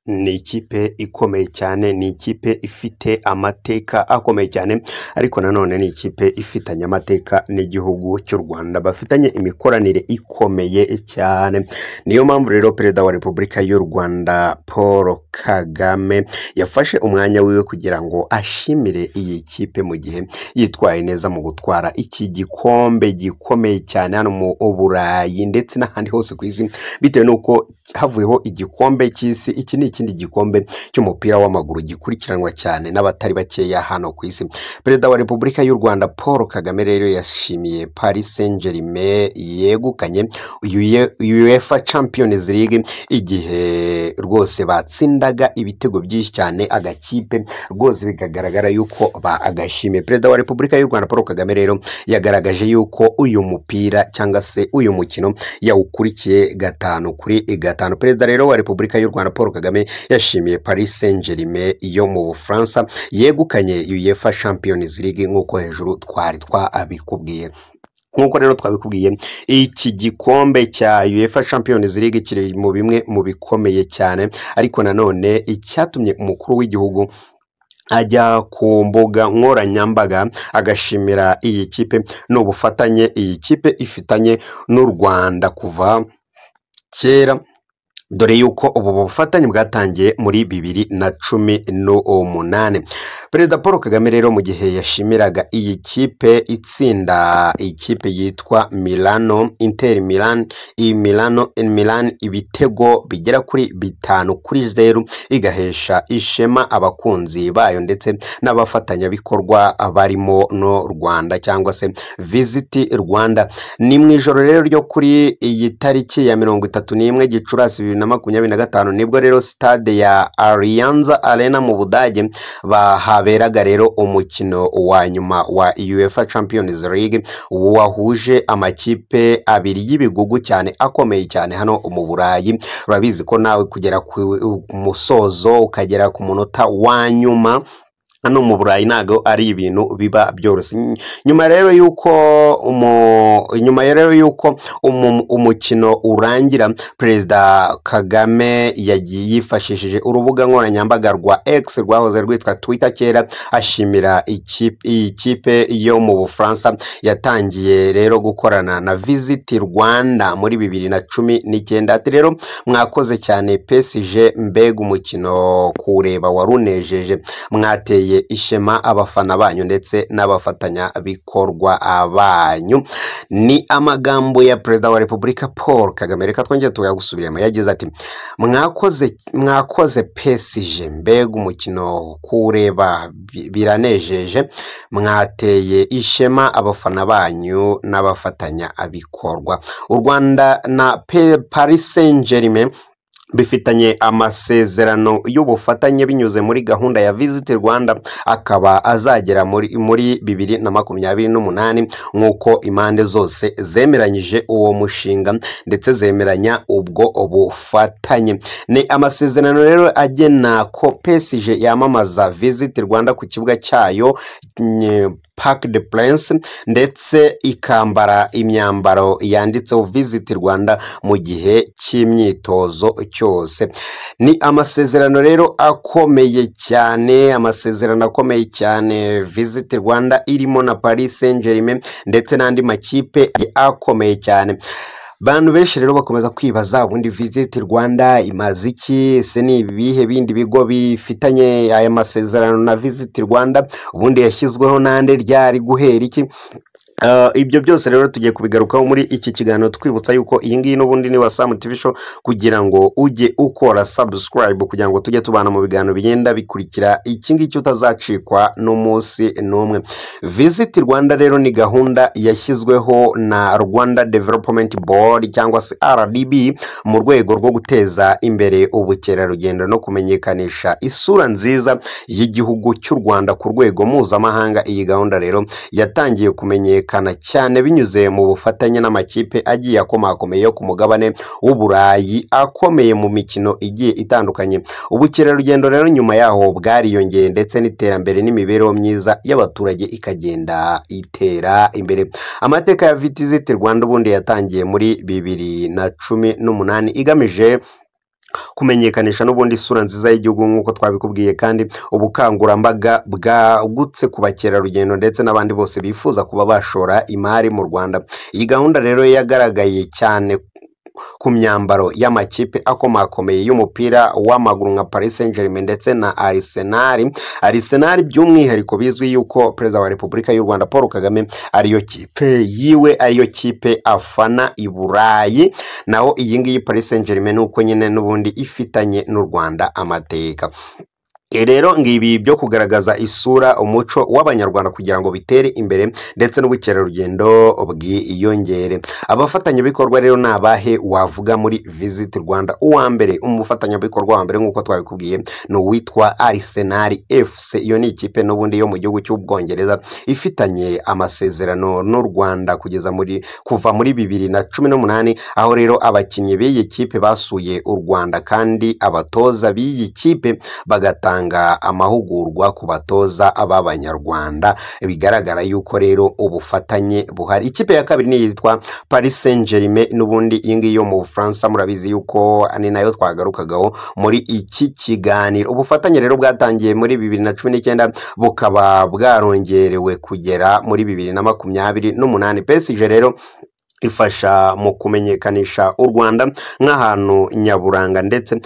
ni ikipe ikomeye cyane, ni ikipe ifite amateka akomeye cyane, ariko nanone ni ikipe ifitanye amateka n'igihugu cy'u Rwanda, bafitanye imikoranire ikomeye cyane. Niyo mpamvu rero perezida wa Repubulika y'u Rwanda Paul Kagame yafashe umwanya wiwe kugira ngo ashimire iyi kipe mu gihe yitwaye neza mu gutwara iki gikombe gikomeye cyane hano mu Burayi ndetse n'ahandi hose ku isi, bitewe n'uko havuyeho igikombe cy'isi. Iki ni ikindi gikombe cy'umupira w'amaguru gikurikiranwa cyane n'abatari bakeya hano ku isi. Perezida wa Repubulika y'u Rwanda Paul Kagame rero yashimiye Paris Saint-Germain yegukanye UEFA Champions League igihe rwose batsindaga ibitego byinshi cyane agakipe rwose bikagaragara yuko agashimiye. Perezida wa Repubulika y'u Rwanda Paul Kagame rero yagaragaje yuko uyu mupira cyangwa se uyu mukino yawukurikiye 5-5. Perezida rero wa Repubulika y'u Rwanda Paul Kagame yashimiye Paris Saint-Germain yo mu Bufaransa yegukanye UEFA Champions League nk'uko hejuru twari twabikubwiye. Nk'uko rero twabikubwiye, iki gikombe cya UEFA Champions League kiri mu bimwe mu bikomeye cyane, ariko nanone icyatumye umukuru w'igihugu ajya ku mbuga nkoranyambaga agashimira iyi kipe n'ubufatanye iyi kipe ifitanye n'u Rwanda kuva kera, dore yuko ubu bufatanye bwatangiye muri 2018. Perezida Paul Kagame rero mu gihe yashimiraga iyi kipe itsinda ikipe yitwa Inter Milan ibitego bigera kuri 5-0, igahesha ishema abakunzi bayo ndetse n'abafatanyabikorwa barimo no Rwanda cyangwa se Visit Rwanda. Ni mu ijoro rero ryo kuri iyi tariki ya 31 Gicurasi 2025 nibwo rero stade ya Allianz Arena mu Budage bahaberaga rero umukino wa nyuma wa UEFA Champions League wahuje amakipe abiri y'ibigugu cyane akomeye cyane hano mu Burayi. Urabizi ko nawe kugera ku musozo ukagera ku munota wa nyuma hano mu Burayi ntago ari ibintu biba byoroshye. Nyuma rero yuko umukino urangira, Perezida Kagame yagiye yifashishije urubuga nkoranyambaga rwa X rwahoze rwitwa Twitter kera, ashimira iyi kipe yo mu Bufaransa yatangiye rero gukorana na Visit Rwanda muri 2019. Ati rero mwakoze cyane PSG, mbega umukino kureba warunejeje, mwateye ishema abafana banyu ndetse n'abafatanyabikorwa banyu. Ni amagambo ya Perezida wa Repubulika Paul Kagame. Reka twongere tuyagusubiremo. Yagize ati mwakoze PSG, mbega umukino kureba biranejeje, mwateye ishema abafana banyu n'abafatanyabikorwa. U Rwanda na Paris Saint-Germain bifitanye amasezerano y'ubufatanye binyuze muri gahunda ya Visit Rwanda, akaba azagera muri 2028 nk'uko impande zose zemeranyije uwo mushinga ndetse zemeranya ubwo bufatanye. Ni amasezerano rero agena ko PSG yamamaza Visit Rwanda ku kibuga cyayo Parc des Princes ndetse ikambara imyambaro yanditseho Visit Rwanda mu gihe cy'imyitozo cyose. Ni amasezerano rero akomeye cyane, Visit Rwanda irimo na Paris Saint-Germain ndetse n'andi makipe akomeye cyane. Bantu benshi rero bakomeza kwibaza, ubundi Visit Rwanda imaze iki? Ese ni ibihe bindi bigo bifitanye aya masezerano na Visit Rwanda? Ubundi yashyizweho nande, ryari, guhera iki? Ibyo byose rero tugiye kubigarukaho muri iki kiganiro, twibutsa yuko iyi ngiyi n'ubundi ni Wasam TV Show, kugira ngo ujye ukora subscribe kugira ngo tujye tubana mu biganiro bigenda bikurikira iki ngiki utazacikwa n'umunsi n'umwe. Visit Rwanda rero ni gahunda yashyizweho na Rwanda Development Board cyangwa se RDB mu rwego rwo guteza imbere ubukerarugendo no kumenyekanisha isura nziza y'igihugu cy'u Rwanda ku rwego mpuzamahanga. Iyi gahunda rero yatangiye kumenyekana cyane binyuze mu bufatanye n'amakipe agiye akomakomeye yo ku mugabane w'Uburayi akomeye mu mikino igiye itandukanye. Ubukerarugendo rero nyuma yaho bwariyongeye ndetse n'iterambere n'imibereho myiza y'abaturage ikagenda itera imbere. Amateka ya Visit Rwanda ubundi yatangiye muri 2018 igamije kumenyekanisha n'ubundi isura nziza y'igihugu nk'uko twabikubwiye, kandi ubukangurambaga bwagutse ku bakerarugendo ndetse n'abandi bose bifuza kuba bashora imari mu Rwanda. Iyi gahunda rero yagaragaye cyane ku myambaro y'amakipe akomakomeye y'umupira w'amaguru nka Paris Saint-Germain ndetse na Arsenal. Arsenal by'umwihariko bizwi yuko Perezida wa Repubulika y'u Rwanda Paul Kagame ariyo kipe yiwe, ariyo kipe afana i Burayi. Naho iyi ngiyi Paris Saint-Germain nuko nyine n'ubundi ifitanye n'u Rwanda amateka. Rero ngibi byo kugaragaza isura umuco w'abanyarwanda kugira ngo bitere imbere ndetse n'ubukerarugendo bwiyongere. Abafatanyabikorwa rero ni abahe wavuga muri Visit Rwanda? Uwa mbere, umufatanyabikorwa wa mbere nk'uko twabikubwiye ni uwitwa Arsenal FC. Iyo ni ikipe n'ubundi yo mu gihugu cy'Ubwongereza ifitanye amasezerano n'u Rwanda kuva muri 2018, aho rero abakinnyi b'iyi kipe basuye u Rwanda kandi abatoza b'iyi kipe bagatanga amahugurwa ku batoza b'abanyarwanda. Bigaragara yuko rero ubufatanye buhari. Ikipe ya kabiri ni yitwa Paris Saint-Germain, n'ubundi iyi ngiyi yo mu Bufaransa. Murabizi yuko ni nayo twagarukagaho muri iki kiganiro. Ubufatanye rero bwatangiye muri 2019 bukaba bwarongerewe kugera muri 2028. PSG rero ifasha mu kumenyekanisha u Rwanda nk'ahantu nyaburanga ndetse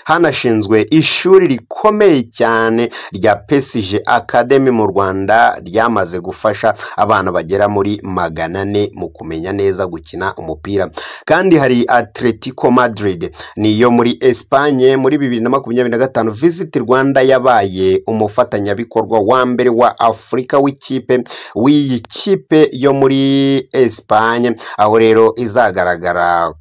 hanashinzwe ishuri rikomeye cyane rya PSG Academy mu Rwanda, ryamaze gufasha abana bagera muri 400 mu kumenya neza gukina umupira. Kandi hari Atletico Madrid, niyo muri Espagne. Muri 2025 Visit Rwanda yabaye umufatanyabikorwa wa mbere wa Afurika w'ikipe ikipe yo muri Espagne, aho rero izagaragara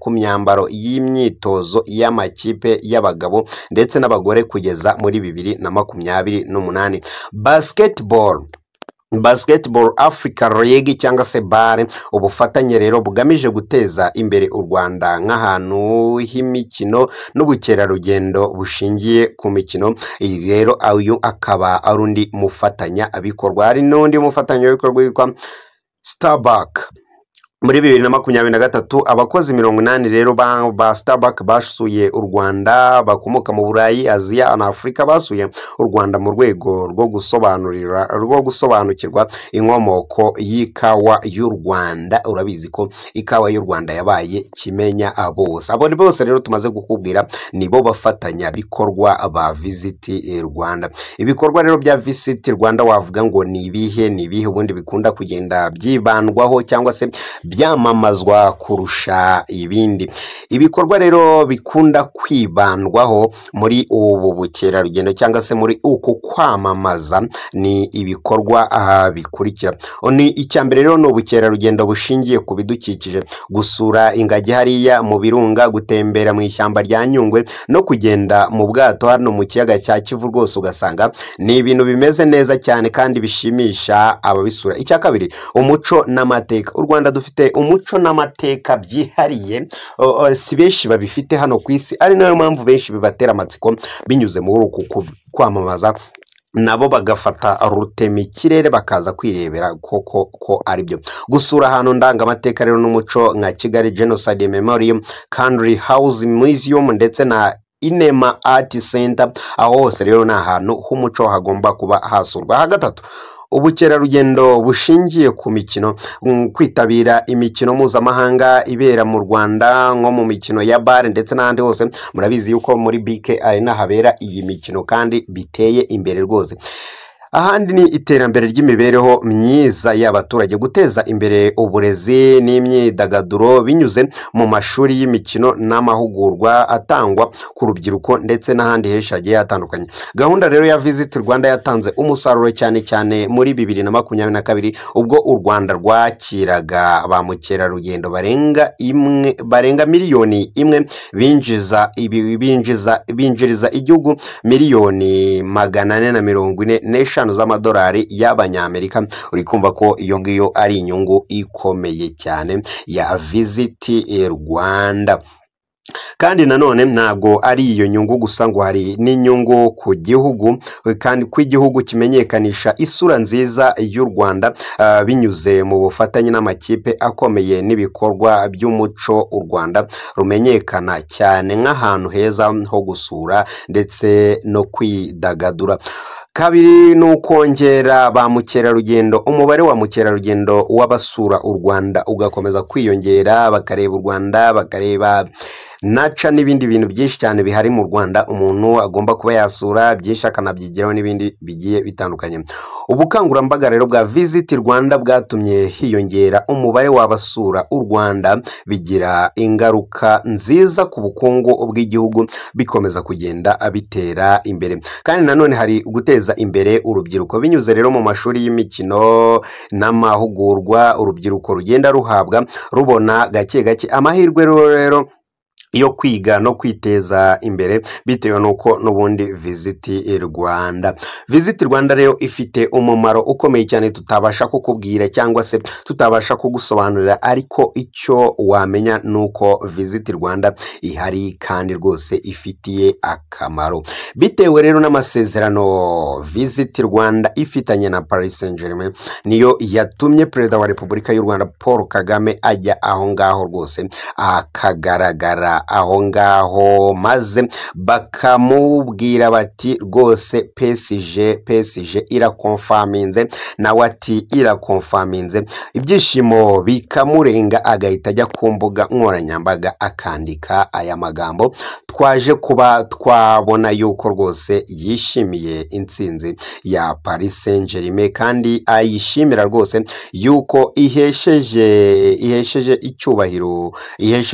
ku myambaro y'imyitozo y'amakipe y'abagabo ndetse n'abagore kugeza muri 2028. Basketball Africa League cyangwa se BAL, ubufatanye rero bugamije guteza imbere u Rwanda nk'ahantu h'imikino n'ubukerarugendo bushingiye ku mikino. Iyi rero uyu akaba ari undi mufatanyabikorwa. Hari n'undi mufatanyabikorwa witwa Starbucks. Muri 2023 abakozi 80 rero ba Starbucks basuye u Rwanda bakomoka mu Burayi, Aziya na Afurika. Basuye u Rwanda mu rwego rwo gusobanukirwa inkomoko y'ikawa y'u Rwanda. Urabizi ko ikawa y'u Rwanda yabaye kimenya bose. Abo bose rero tumaze gukubwira nibo bafatanya bikorwa ba Visit Rwanda. Ibikorwa rero bya Visit Rwanda wavuga ngo ni ibihe ubundi bikunda kugenda byibandwaho cyangwa se byamamazwa kurusha ibindi? Ibikorwa rero bikunda kwibandwaho muri ubu bukerarugendo cyangwa se muri uku kwamamaza ni ibikorwa bikurikira. Ni icyambere rero ni ubukerarugendo bushingiye ku bidukikije, gusura ingagi hariya mu birunga, gutembera mu ishyamba rya Nyungwe no kugenda mu bwato hano mu kiyaga cya Kivu. Rwose ugasanga ni ibintu bimeze neza cyane kandi bishimisha ababisura. Icya kabiri, umuco n'amateka. U Rwanda dufite umuco n'amateka byihariye, si benshi babifite hano ku isi, ari nayo mpamvu benshi bibatera amatsiko binyuze muri uku kwamamaza. Nabo bagafata rutemikirere bakaza kwirebera ko ari byo. Gusura ahantu ndangamateka rero n'umuco nka Kigali Genocide Memorial, Country House Museum ndetse na Inema Art Center, aho hose rero ni ahantu h'umuco hagomba kuba hasurwa. Hagatatu, ubukerarugendo bushingiye ku mikino, kwitabira imikino mpuzamahanga ibera mu Rwanda nko mu mikino ya BAL ndetse n'ahandi hose. Murabizi yuko muri BK Arena habera iyi mikino kandi biteye imbere rwose. Ahandi ni iterambere ry'imibereho myiza y'abaturage, guteza imbere uburezi n'imyidagaduro binyuze mu mashuri y'imikino n'amahugurwa atangwa ku rubyiruko ndetse n'ahandi henshi hagiye hatandukanye. Gahunda rero ya Visit Rwanda yatanze umusaruro cyane muri 2022 ubwo u Rwanda rwakiraga ba mukerarugendo barenga miliyoni imwe, binjiriza igihugu miliyoni 440 z'amadolari y'abanyamerika. Uri kumva ko iyo ngiyo ari inyungu ikomeye cyane ya Visit Rwanda. kandi nanone ntago ari iyo nyungu gusa ngo hari n'inyungu ku gihugu kandi ko igihugu kimenyekanisha isura nziza y'u Rwanda binyuze mu bufatanye n'amakipe akomeye n'ibikorwa by'umuco u Rwanda rumenyekana cyane nk'ahantu heza ho gusura ndetse no kwidagadura. Kabiri ni ukongera ba mukerarugendo, umubare wa mukerarugendo w'abasura u Rwanda ugakomeza kwiyongera, bakareba u Rwanda, bakareba naca n'ibindi bintu byinshi cyane bihari mu Rwanda umuntu agomba kuba yasura, byinshi akanabyigiraho n'ibindi bigiye bitandukanye. Ubukangurambaga rero bwa Visit Rwanda bwatumye hiyongera umubare w'abasura u Rwanda, bigira ingaruka nziza ku bukungu bw'igihugu, bikomeza kugenda bitera imbere. Kandi nanone hari guteza imbere urubyiruko binyuze rero mu mashuri y'imikino n'amahugurwa, urubyiruko rugenda ruhabwa rubona gake gake amahirwe rero yo kwiga no kwiteza imbere bitewe nuko n'ubundi Visit Rwanda. Visit Rwanda rero ifite umumaro ukomeye cyane tutabasha kukubwira cyangwa se tutabasha kugusobanurira, ariko icyo wamenya nuko Visit Rwanda ihari kandi rwose ifitiye akamaro. Bitewe rero n'amasezerano Visit Rwanda ifitanye na Paris Saint-Germain, niyo yatumye Perezida wa Repubulika y'u Rwanda Paul Kagame ajya aho ngaho rwose akagaragara aho ngaho, maze bakamubwira bati rwose PSG irakonfaminze, nawe ati irakonfaminze. Ibyishimo bikamurenga agahita ajya ku mbuga nkoranyambaga akandika aya magambo, twaje kuba twabona yuko rwose yishimiye intsinzi ya Paris Saint-Germain kandi ayishimira rwose yuko ihesheje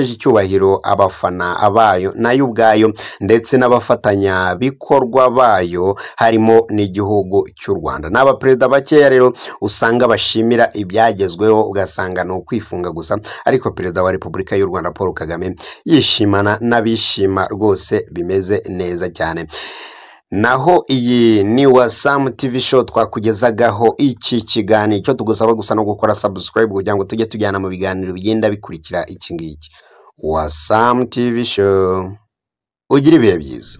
icyubahiro abafana bayo nayo ubwayo ndetse n'abafatanya bikorwa bayo harimo n'igihugu cy'u Rwanda. N'abaperezida bakeya rero usanga bashimira ibyagezweho, ugasanga ni ukwifunga gusa, ariko Perezida wa Repubulika y'u Rwanda Paul Kagame yishimana n'abishima rwose bimeze neza cyane. Naho iyi ni Wasam TV show twakugezagaho iki kiganiro. Icyo tugusaba gusa no gukora subscribe kugira ngo tujye tujyana mu biganiro bigenda bikurikira iki ngiki. Wasam TV show, ugira ibihe byiza.